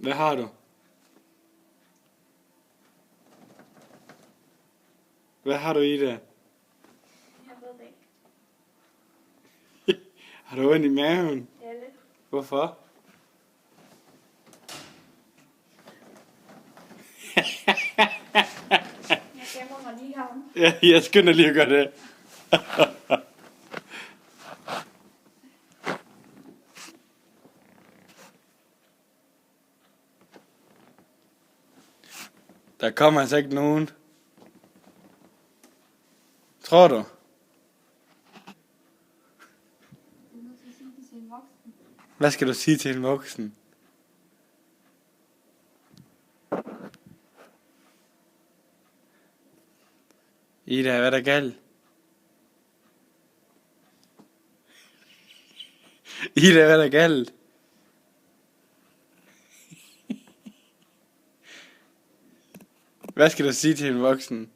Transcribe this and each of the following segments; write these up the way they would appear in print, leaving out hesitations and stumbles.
Hvad har du? Hvad har du i det? Jeg ved det ikke. Har du ondt i maven? Ja, lidt. Hvorfor? Jeg gemmer mig lige herom. Ja, jeg skynder lige at gøre det. Der kommer altså ikke nogen. Tror du? Du er nødt til at sige det til en voksen. Hvad skal du sige til en voksen? Ida, hvad er der galt? Ida, hvad er der galt? Hvad skal du sige til en voksen?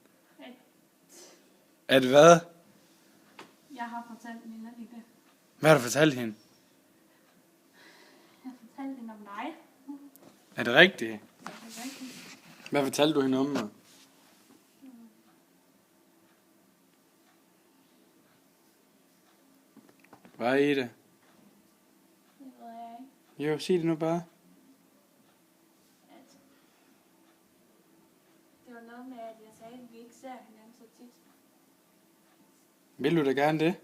At hvad? Jeg har fortalt hende ikke det. Hvad har du fortalt hende? Jeg har fortalt hende om dig. Er det rigtigt? Ja, det er rigtigt. Hvad fortalte du hende om mig? Hvad er Ida? Det ved jeg ikke. Jo, sig det nu bare. At det var noget med, at jeg sagde, at vi ikke ser hinanden så tit. Vil du da gerne det?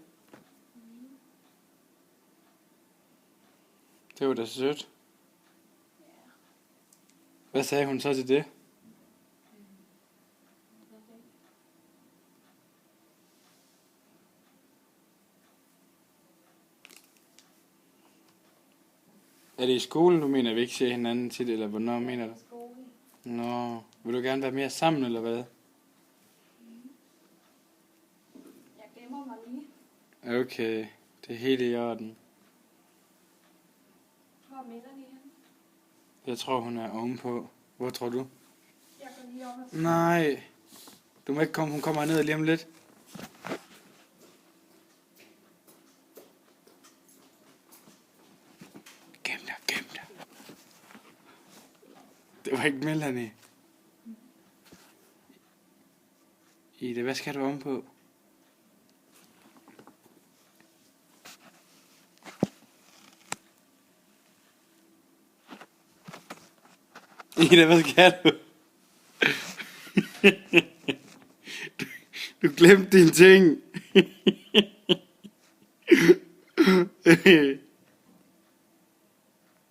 Det var da sødt. Ja, Hvad sagde hun så til det? jeg ved det ikke. Er det i skolen, du mener, at vi ikke ser hinanden tit, eller hvornår mener du? I skole. Nå, vil du gerne være mere sammen, eller hvad? Jeg gemmer mig lige. Okay, det er helt i orden. Hvor er Melanie henne? Jeg tror, hun er ovenpå. Hvor tror du? Jeg går lige over. Nej, du må ikke komme, hun kommer ned lige om lidt. Gem dig, gem dig. Det var ikke Melanie. Ida, hvad skal du ovenpå? Ida, hvad skal du? Du glemte dine ting.